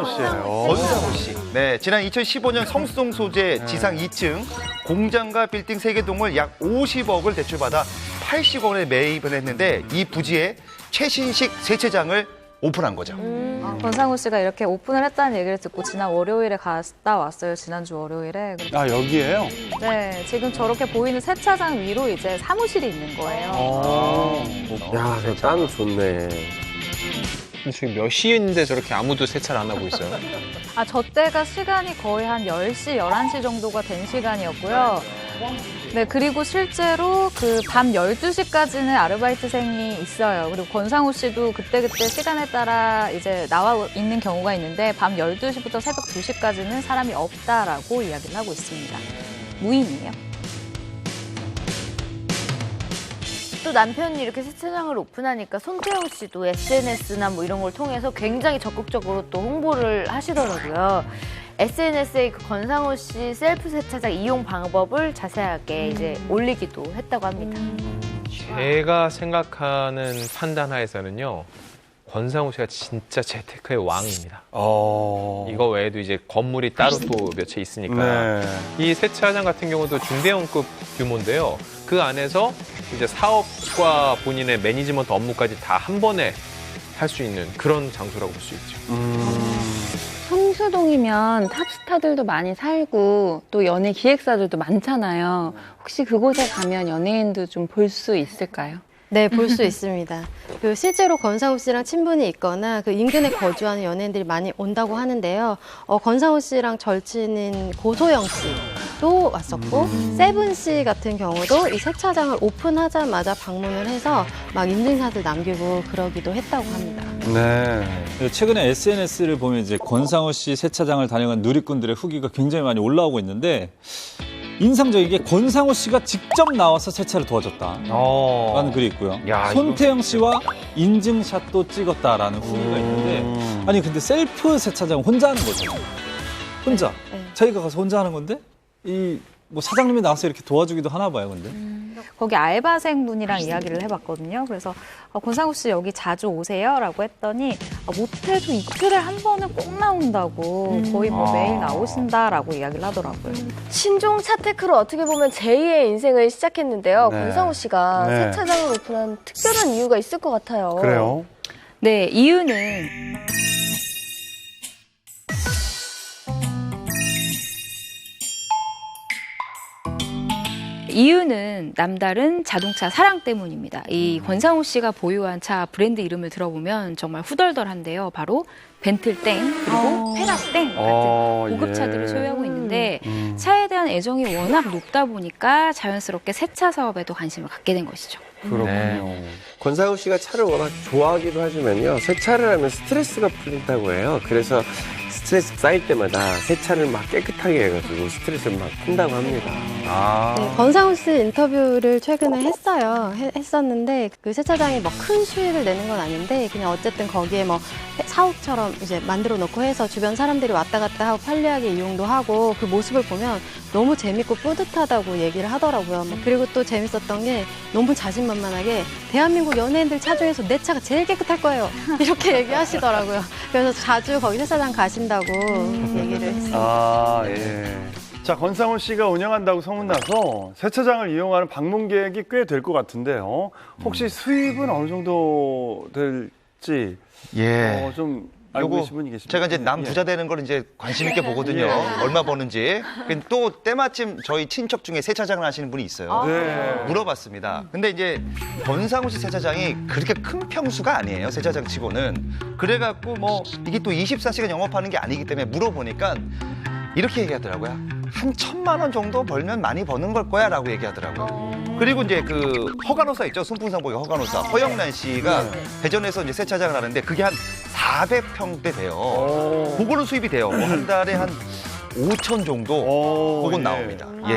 권상우 씨예요. 권상우 씨. 네, 지난 2015년 성수동 소재 지상 2층 공장과 빌딩 3개 동을 약 50억을 대출받아 80억 원에 매입을 했는데 이 부지에 최신식 세차장을 오픈한 거죠. 권상우 씨가 이렇게 오픈을 했다는 얘기를 듣고 지난 월요일에 갔다 왔어요. 지난주 월요일에. 아, 여기에요? 네, 지금 저렇게 보이는 세차장 위로 이제 사무실이 있는 거예요. 야, 땀 좋네. 지금 몇 시인데 저렇게 아무도 세차를 안 하고 있어요? 아, 저 때가 시간이 거의 한 10시, 11시 정도가 된 시간이었고요. 네, 그리고 실제로 그 밤 12시까지는 아르바이트생이 있어요. 그리고 권상우 씨도 그때그때 시간에 따라 이제 나와 있는 경우가 있는데 밤 12시부터 새벽 2시까지는 사람이 없다라고 이야기를 하고 있습니다. 무인이에요. 또 남편이 이렇게 세차장을 오픈하니까 손태영 씨도 SNS나 뭐 이런 걸 통해서 굉장히 적극적으로 또 홍보를 하시더라고요. SNS에 그 권상우 씨 셀프 세차장 이용 방법을 자세하게 이제 올리기도 했다고 합니다. 제가 생각하는 판단하에서는요. 권상우 씨가 진짜 재테크의 왕입니다. 이거 외에도 이제 건물이 따로 또 몇 채 있으니까. 네. 이 세차장 같은 경우도 중대형급 규모인데요. 그 안에서 이제 사업과 본인의 매니지먼트 업무까지 다 한 번에 할 수 있는 그런 장소라고 볼 수 있죠. 성수동이면 탑스타들도 많이 살고 또 연예 기획사들도 많잖아요. 혹시 그곳에 가면 연예인도 좀 볼 수 있을까요? 네, 볼 수 있습니다. 그 실제로 권상우 씨랑 친분이 있거나 그 인근에 거주하는 연예인들이 많이 온다고 하는데요. 권상우 씨랑 절친인 고소영 씨도 왔었고 세븐 씨 같은 경우도 이 세차장을 오픈하자마자 방문을 해서 막 인증샷을 남기고 그러기도 했다고 합니다. 네. 최근에 SNS를 보면 이제 권상우 씨 세차장을 다녀간 누리꾼들의 후기가 굉장히 많이 올라오고 있는데 인상적인 게 권상우 씨가 직접 나와서 세차를 도와줬다라는 글이 있고요. 야, 손태영 씨와 인증샷도 찍었다라는 후기가 있는데 아니 근데 셀프 세차장 혼자 하는 거잖아요. 혼자. 네. 자기가 가서 혼자 하는 건데 이 뭐 사장님이 나와서 이렇게 도와주기도 하나 봐요, 근데. 거기 알바생 분이랑 이야기를 해봤거든요. 그래서 권상우 씨 여기 자주 오세요? 라고 했더니 못해도 이틀에 한 번은 꼭 나온다고 거의 뭐 매일 나오신다라고 이야기를 하더라고요. 신종 차테크로 어떻게 보면 제2의 인생을 시작했는데요. 네. 권상우 씨가 네. 세차장을 오픈한 특별한 이유가 있을 것 같아요. 그래요? 네, 이유는 남다른 자동차 사랑 때문입니다. 이 권상우 씨가 보유한 차 브랜드 이름을 들어보면 정말 후덜덜한데요. 바로 벤틀땡 그리고 페라땡 같은 고급차들을 소유하고 있는데 차에 대한 애정이 워낙 높다 보니까 자연스럽게 세차 사업에도 관심을 갖게 된 것이죠. 그렇군요. 권상우 씨가 차를 워낙 좋아하기도 하지만요. 세차를 하면 스트레스가 풀린다고 해요. 그래서 스트레스 쌓일 때마다 세차를 막 깨끗하게 해가지고 스트레스를 막 푼다고 합니다. 네, 권상우 씨 인터뷰를 최근에 했었는데 그 세차장이 뭐 큰 수익을 내는 건 아닌데 그냥 어쨌든 거기에 뭐 사옥처럼 이제 만들어 놓고 해서 주변 사람들이 왔다 갔다 하고 편리하게 이용도 하고 그 모습을 보면 너무 재밌고 뿌듯하다고 얘기를 하더라고요. 그리고 또 재밌었던 게 너무 자신만만하게 대한민국 연예인들 차 중에서 내 차가 제일 깨끗할 거예요. 이렇게 얘기하시더라고요. 그래서 자주 거기 세차장 가신다고 얘기를 했어요. 아, 예. 자, 권상우 씨가 운영한다고 소문나서 세차장을 이용하는 방문객이 꽤 될 것 같은데요. 혹시 수입은 어느 정도 될지 좀 알고 계신 분이 계십니까? 제가 이제 남 부자 되는 걸 이제 관심 있게 보거든요. 얼마 버는지. 또 때마침 저희 친척 중에 세차장을 하시는 분이 있어요. 네. 물어봤습니다. 근데 이제 권상우 씨 세차장이 그렇게 큰 평수가 아니에요. 세차장 치고는. 그래갖고 뭐 이게 또 24시간 영업하는 게 아니기 때문에 물어보니까 이렇게 얘기하더라고요. 한 1,000만 원 정도 벌면 많이 버는 걸 거야 라고 얘기하더라고요. 그리고 이제 그 허간호사 있죠. 순풍상복의 허간호사 허영란 씨가 대전에서 이제 세차장을 하는데 그게 한 400평대 돼요. 그거는 수입이 돼요. 한 달에 한 5천 정도 그건 나옵니다. 예.